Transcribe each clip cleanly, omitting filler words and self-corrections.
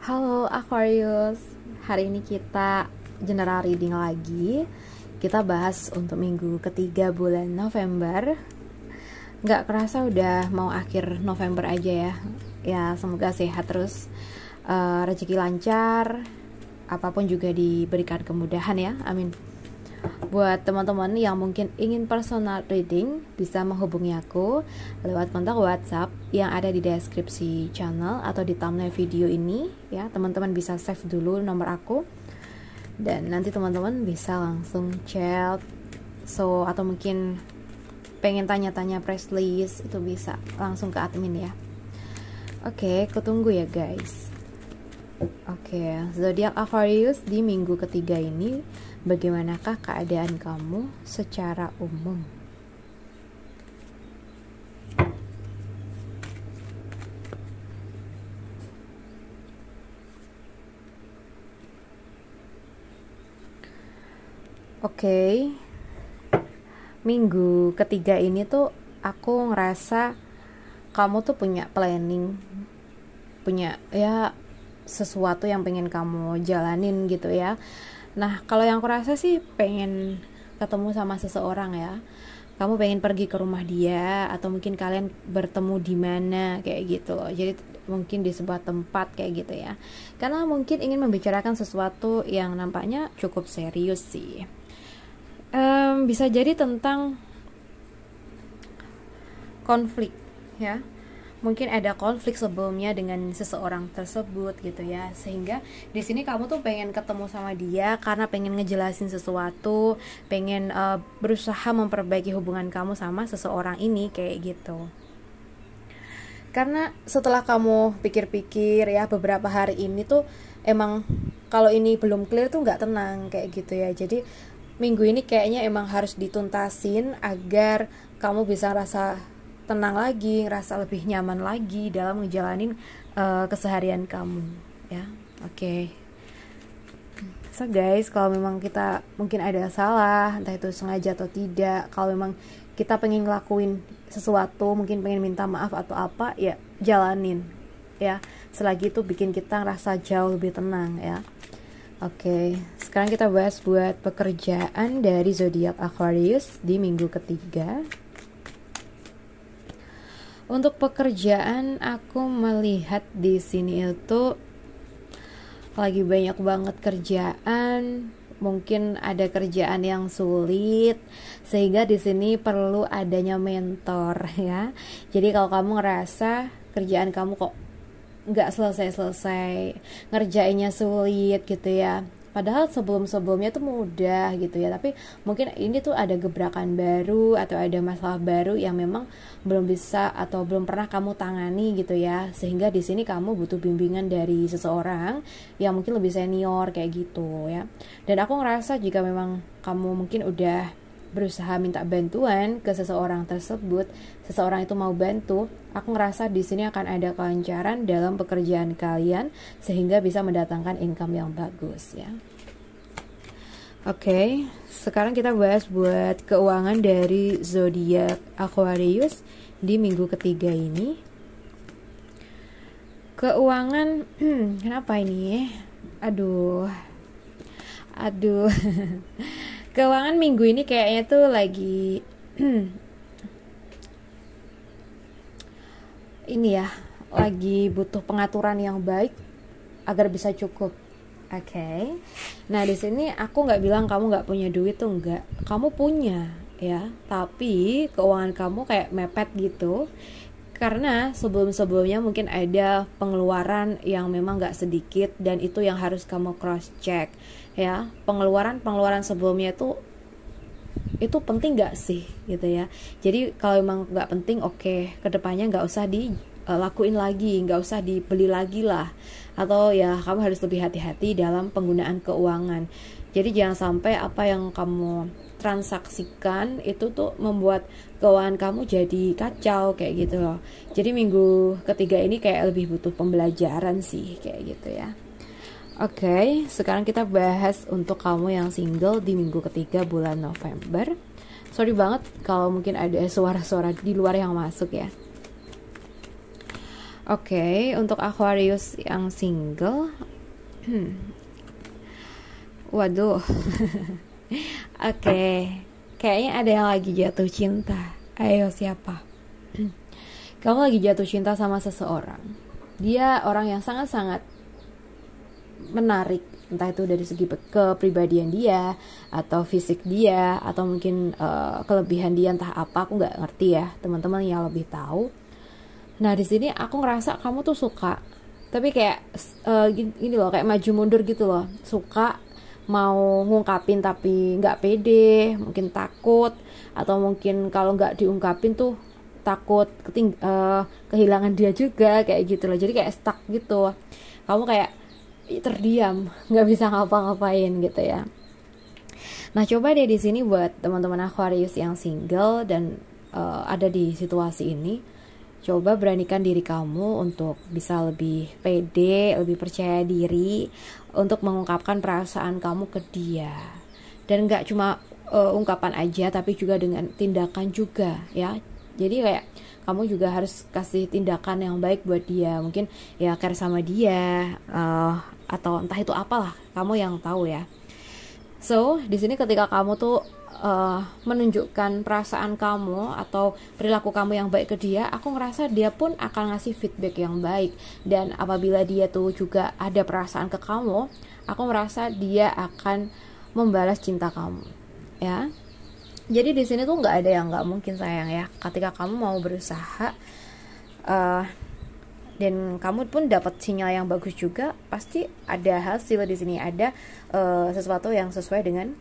Halo Aquarius, hari ini kita general reading lagi. Kita bahas untuk minggu ketiga bulan November. Gak kerasa udah mau akhir November aja ya. Ya semoga sehat terus, rezeki lancar, apapun juga diberikan kemudahan ya, amin. Buat teman-teman yang mungkin ingin personal reading, bisa menghubungi aku lewat kontak WhatsApp yang ada di deskripsi channel atau di thumbnail video ini ya. Teman-teman bisa save dulu nomor aku dan nanti teman-teman bisa langsung chat. Atau mungkin pengen tanya-tanya press list, itu bisa langsung ke admin ya. Oke, kutunggu ya guys. Oke, zodiak Aquarius di minggu ketiga ini, bagaimanakah keadaan kamu secara umum? Oke, minggu ketiga ini tuh aku ngerasa kamu tuh punya planning, punya ya sesuatu yang pengen kamu jalanin gitu ya. Nah, kalau yang aku rasa sih pengen ketemu sama seseorang ya. Kamu pengen pergi ke rumah dia atau mungkin kalian bertemu di mana kayak gitu loh. Jadi mungkin di sebuah tempat kayak gitu ya. Karena mungkin ingin membicarakan sesuatu yang nampaknya cukup serius sih. Bisa jadi tentang konflik ya. Mungkin ada konflik sebelumnya dengan seseorang tersebut gitu ya, sehingga di sini kamu tuh pengen ketemu sama dia karena pengen ngejelasin sesuatu, pengen berusaha memperbaiki hubungan kamu sama seseorang ini kayak gitu. Karena setelah kamu pikir-pikir ya beberapa hari ini tuh emang kalau ini belum clear tuh nggak tenang kayak gitu ya. Jadi minggu ini kayaknya emang harus dituntasin agar kamu bisa rasa tenang lagi, ngerasa lebih nyaman lagi dalam ngejalanin keseharian kamu ya. Oke. So guys, kalau memang kita mungkin ada salah, entah itu sengaja atau tidak, kalau memang kita pengen ngelakuin sesuatu, mungkin pengen minta maaf atau apa, ya jalanin ya. Selagi itu bikin kita ngerasa jauh lebih tenang ya. Oke, sekarang kita bahas buat pekerjaan dari zodiak Aquarius di minggu ketiga. Untuk pekerjaan aku melihat di sini itu lagi banyak banget kerjaan, mungkin ada kerjaan yang sulit sehingga di sini perlu adanya mentor ya. Jadi kalau kamu ngerasa kerjaan kamu kok nggak selesai-selesai, ngerjainnya sulit gitu ya, padahal sebelum-sebelumnya tuh mudah gitu ya, tapi mungkin ini tuh ada gebrakan baru atau ada masalah baru yang memang belum bisa atau belum pernah kamu tangani gitu ya, sehingga di sini kamu butuh bimbingan dari seseorang yang mungkin lebih senior kayak gitu ya. Dan aku ngerasa jika memang kamu mungkin udah berusaha minta bantuan ke seseorang tersebut, seseorang itu mau bantu, aku ngerasa di sini akan ada kelancaran dalam pekerjaan kalian sehingga bisa mendatangkan income yang bagus ya. Oke, sekarang kita bahas buat keuangan dari zodiak Aquarius di minggu ketiga ini. Keuangan, kenapa ini? Aduh. Keuangan minggu ini kayaknya tuh lagi ini ya, lagi butuh pengaturan yang baik agar bisa cukup. Oke. Nah, di sini aku nggak bilang kamu nggak punya duit tuh, enggak. Kamu punya ya, tapi keuangan kamu kayak mepet gitu. Karena sebelum-sebelumnya mungkin ada pengeluaran yang memang gak sedikit dan itu yang harus kamu cross check ya. Pengeluaran sebelumnya itu penting gak sih gitu ya. Jadi kalau memang gak penting, oke, kedepannya gak usah dilakuin lagi, gak usah dibeli lagi lah. Atau ya kamu harus lebih hati-hati dalam penggunaan keuangan. Jadi jangan sampai apa yang kamu transaksikan itu tuh membuat keuangan kamu jadi kacau kayak gitu loh. Jadi minggu ketiga ini kayak lebih butuh pembelajaran sih kayak gitu ya. Oke, sekarang kita bahas untuk kamu yang single di minggu ketiga bulan November. Sorry banget kalau mungkin ada suara-suara di luar yang masuk ya. Oke, untuk Aquarius yang single, waduh, oke, kayaknya ada yang lagi jatuh cinta. Ayo siapa? Kamu lagi jatuh cinta sama seseorang. Dia orang yang sangat-sangat menarik, entah itu dari segi kepribadian dia, atau fisik dia, atau mungkin kelebihan dia entah apa, aku nggak ngerti ya, teman-teman yang lebih tahu. Nah di sini aku ngerasa kamu tuh suka, tapi kayak gini loh, kayak maju mundur gitu loh, suka mau ngungkapin tapi nggak pede, mungkin takut, atau mungkin kalau nggak diungkapin tuh takut kehilangan dia juga, kayak gitu loh. Jadi kayak stuck gitu, kamu kayak terdiam, nggak bisa ngapa-ngapain gitu ya. Nah coba deh di sini buat teman-teman Aquarius yang single dan ada di situasi ini, coba beranikan diri kamu untuk bisa lebih pede, lebih percaya diri untuk mengungkapkan perasaan kamu ke dia. Dan gak cuma ungkapan aja, tapi juga dengan tindakan juga ya. Jadi kayak kamu juga harus kasih tindakan yang baik buat dia. Mungkin ya care sama dia, atau entah itu apalah, kamu yang tahu ya. So, di sini ketika kamu tuh menunjukkan perasaan kamu atau perilaku kamu yang baik ke dia, aku ngerasa dia pun akan ngasih feedback yang baik. Dan apabila dia tuh juga ada perasaan ke kamu, aku ngerasa dia akan membalas cinta kamu, ya. Jadi di sini tuh nggak ada yang nggak mungkin sayang ya. Ketika kamu mau berusaha dan kamu pun dapat sinyal yang bagus juga, pasti ada hasil di sini, ada sesuatu yang sesuai dengan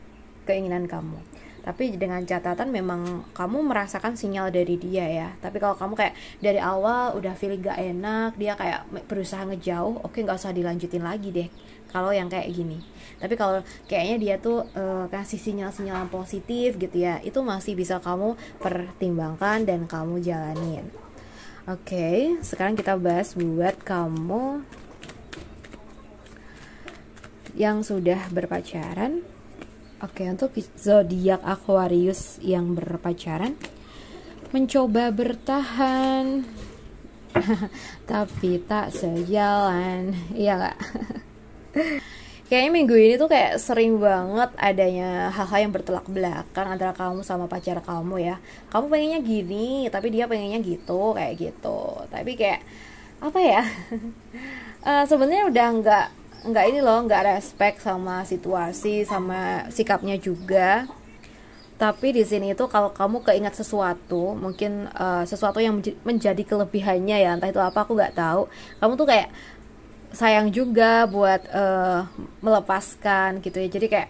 keinginan kamu. Tapi dengan catatan memang kamu merasakan sinyal dari dia ya. Tapi kalau kamu kayak dari awal udah feeling gak enak, dia kayak berusaha ngejauh, oke gak usah dilanjutin lagi deh kalau yang kayak gini. Tapi kalau kayaknya dia tuh kasih sinyal-sinyal yang positif gitu ya, itu masih bisa kamu pertimbangkan dan kamu jalanin. Oke, sekarang kita bahas buat kamu yang sudah berpacaran. Oke, untuk zodiak Aquarius yang berpacaran, mencoba bertahan tapi tak sejalan, iya gak? Kayaknya minggu ini tuh kayak sering banget adanya hal-hal yang bertolak belakang antara kamu sama pacar kamu ya. Kamu pengennya gini, tapi dia pengennya gitu, kayak gitu. Tapi kayak apa ya? Sebenarnya udah nggak ini loh, nggak respect sama situasi, sama sikapnya juga. Tapi di sini itu kalau kamu keingat sesuatu, mungkin sesuatu yang menjadi kelebihannya ya, entah itu apa aku nggak tahu. Kamu tuh kayak sayang juga buat melepaskan gitu ya. Jadi kayak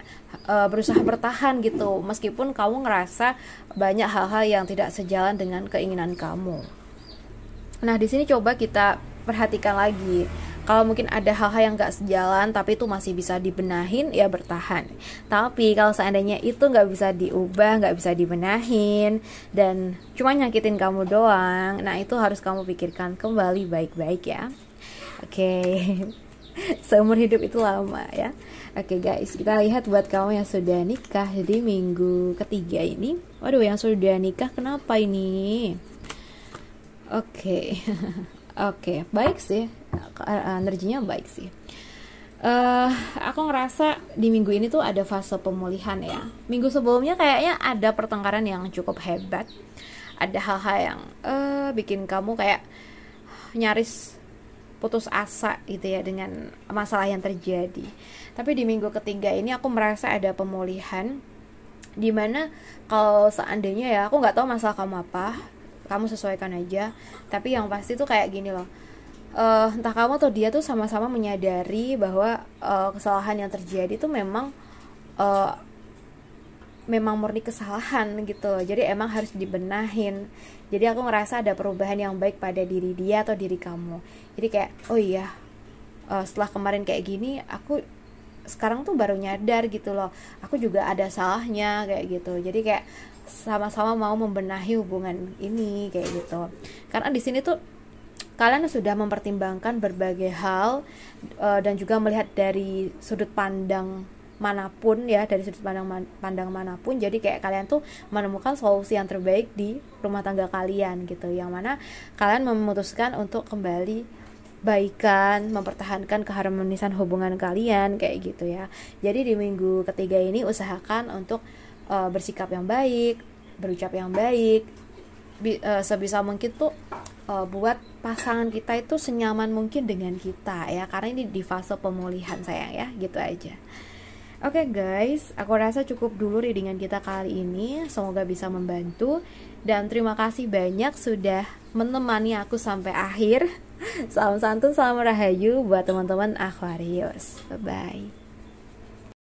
berusaha bertahan gitu, meskipun kamu ngerasa banyak hal-hal yang tidak sejalan dengan keinginan kamu. Nah di sini coba kita perhatikan lagi. Kalau mungkin ada hal-hal yang gak sejalan tapi itu masih bisa dibenahin, ya bertahan. Tapi kalau seandainya itu gak bisa diubah, gak bisa dibenahin, dan cuma nyakitin kamu doang, nah itu harus kamu pikirkan kembali baik-baik ya. Oke. Seumur hidup itu lama ya. Oke guys, kita lihat buat kamu yang sudah nikah. Jadi minggu ketiga ini, waduh yang sudah nikah kenapa ini? Oke. Oke, baik sih, energinya baik sih. Aku ngerasa di minggu ini tuh ada fase pemulihan ya. Minggu sebelumnya kayaknya ada pertengkaran yang cukup hebat. Ada hal-hal yang bikin kamu kayak nyaris putus asa gitu ya dengan masalah yang terjadi. Tapi di minggu ketiga ini aku merasa ada pemulihan. Dimana kalau seandainya ya, aku nggak tahu masalah kamu apa, kamu sesuaikan aja. Tapi yang pasti tuh kayak gini loh, entah kamu atau dia tuh sama-sama menyadari bahwa kesalahan yang terjadi tuh memang murni kesalahan gitu loh. Jadi emang harus dibenahin. Jadi aku ngerasa ada perubahan yang baik pada diri dia atau diri kamu. Jadi kayak oh iya, setelah kemarin kayak gini, aku sekarang tuh baru nyadar gitu loh, aku juga ada salahnya kayak gitu. Jadi kayak sama-sama mau membenahi hubungan ini kayak gitu. Karena di sini tuh kalian sudah mempertimbangkan berbagai hal dan juga melihat dari sudut pandang manapun ya, dari sudut pandang manapun. Jadi kayak kalian tuh menemukan solusi yang terbaik di rumah tangga kalian gitu, yang mana kalian memutuskan untuk kembali baikan, mempertahankan keharmonisan hubungan kalian kayak gitu ya. Jadi di minggu ketiga ini usahakan untuk bersikap yang baik, berucap yang baik, sebisa mungkin tuh buat pasangan kita itu senyaman mungkin dengan kita ya, karena ini di fase pemulihan sayang ya, gitu aja. Oke guys, aku rasa cukup dulu readingan kita kali ini, semoga bisa membantu, dan terima kasih banyak sudah menemani aku sampai akhir. Salam santun, salam rahayu buat teman-teman Aquarius. Bye bye.